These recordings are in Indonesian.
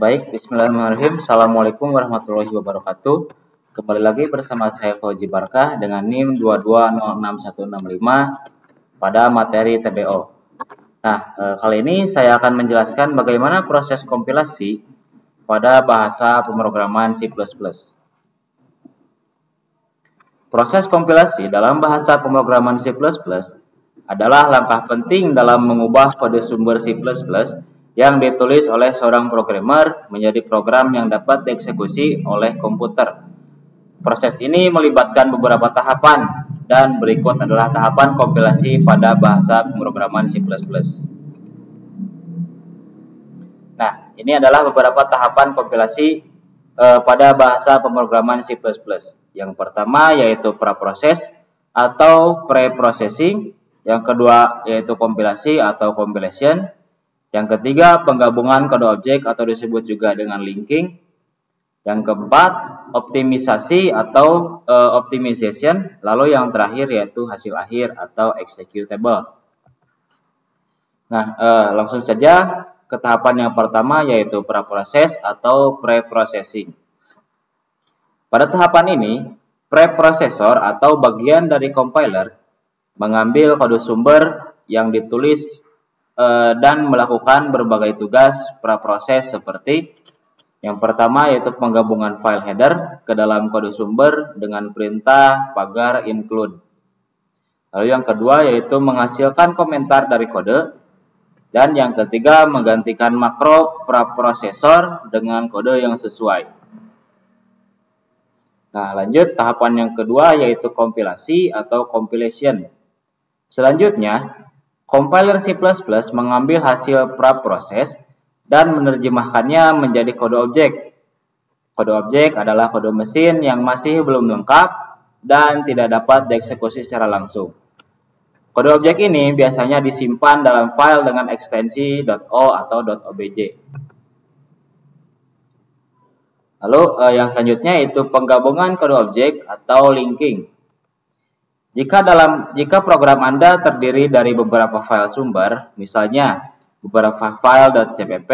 Baik, bismillahirrahmanirrahim. Assalamualaikum warahmatullahi wabarakatuh. Kembali lagi bersama saya Fauzi Barkah dengan NIM 2206165 pada materi TBO. Nah, kali ini saya akan menjelaskan bagaimana proses kompilasi pada bahasa pemrograman C++. Proses kompilasi dalam bahasa pemrograman C++ adalah langkah penting dalam mengubah kode sumber C++ yang ditulis oleh seorang programmer menjadi program yang dapat dieksekusi oleh komputer. Proses ini melibatkan beberapa tahapan, dan berikut adalah tahapan kompilasi pada bahasa pemrograman C++. Nah, ini adalah beberapa tahapan kompilasi pada bahasa pemrograman C++. Yang pertama yaitu praproses atau pre-processing, yang kedua yaitu kompilasi atau compilation, yang ketiga penggabungan kode objek atau disebut juga dengan linking, yang keempat optimisasi atau optimization, lalu yang terakhir yaitu hasil akhir atau executable. Nah, langsung saja ke tahapan yang pertama yaitu praproses atau pre-processing. Pada tahapan ini, preprosesor atau bagian dari compiler mengambil kode sumber yang ditulis dan melakukan berbagai tugas praproses seperti yang pertama yaitu penggabungan file header ke dalam kode sumber dengan perintah pagar include. Lalu yang kedua yaitu menghasilkan komentar dari kode, dan yang ketiga menggantikan makro praprosesor dengan kode yang sesuai. Nah, lanjut tahapan yang kedua yaitu kompilasi atau compilation. Selanjutnya, compiler C++ mengambil hasil praproses dan menerjemahkannya menjadi kode objek. Kode objek adalah kode mesin yang masih belum lengkap dan tidak dapat dieksekusi secara langsung. Kode objek ini biasanya disimpan dalam file dengan ekstensi .o atau .obj. Lalu yang selanjutnya yaitu penggabungan kode objek atau linking. Jika program Anda terdiri dari beberapa file sumber, misalnya beberapa file .cpp,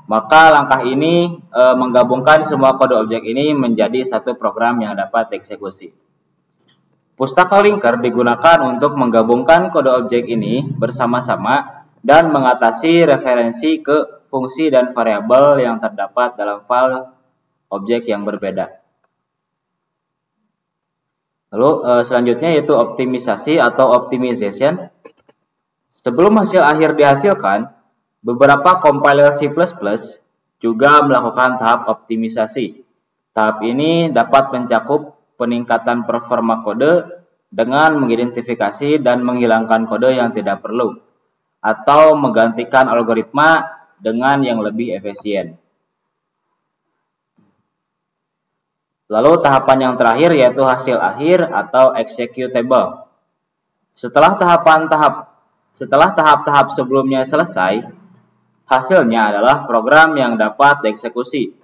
maka langkah ini menggabungkan semua kode objek ini menjadi satu program yang dapat dieksekusi. Pustaka linker digunakan untuk menggabungkan kode objek ini bersama-sama dan mengatasi referensi ke fungsi dan variabel yang terdapat dalam file objek yang berbeda. Lalu selanjutnya yaitu optimisasi atau optimization. Sebelum hasil akhir dihasilkan, beberapa compiler C++ juga melakukan tahap optimisasi. Tahap ini dapat mencakup peningkatan performa kode dengan mengidentifikasi dan menghilangkan kode yang tidak perlu, atau menggantikan algoritma dengan yang lebih efisien. Lalu tahapan yang terakhir yaitu hasil akhir atau executable. Setelah tahap-tahap sebelumnya selesai, hasilnya adalah program yang dapat dieksekusi.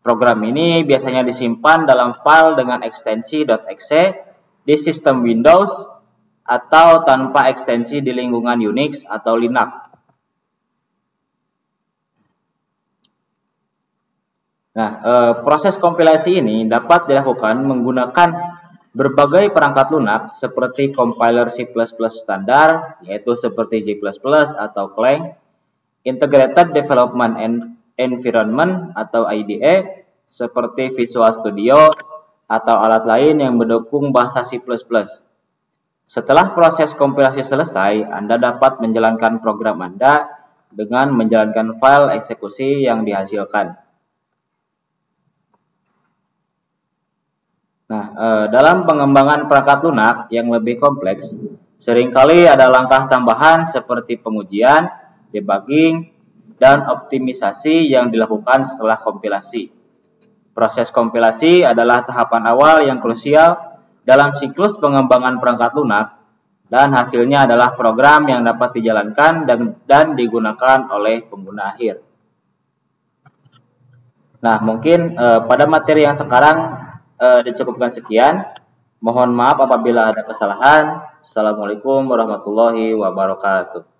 Program ini biasanya disimpan dalam file dengan ekstensi .exe di sistem Windows atau tanpa ekstensi di lingkungan Unix atau Linux. Nah, proses kompilasi ini dapat dilakukan menggunakan berbagai perangkat lunak seperti compiler C++ standar, yaitu seperti G++ atau Clang, Integrated Development Environment atau IDE, seperti Visual Studio, atau alat lain yang mendukung bahasa C++. Setelah proses kompilasi selesai, Anda dapat menjalankan program Anda dengan menjalankan file eksekusi yang dihasilkan. Nah, dalam pengembangan perangkat lunak yang lebih kompleks, seringkali ada langkah tambahan seperti pengujian, debugging, dan optimisasi yang dilakukan setelah kompilasi. Proses kompilasi adalah tahapan awal yang krusial dalam siklus pengembangan perangkat lunak, dan hasilnya adalah program yang dapat dijalankan dan digunakan oleh pengguna akhir. Nah, mungkin pada materi yang sekarang dicukupkan sekian. Mohon maaf apabila ada kesalahan. Assalamualaikum warahmatullahi wabarakatuh.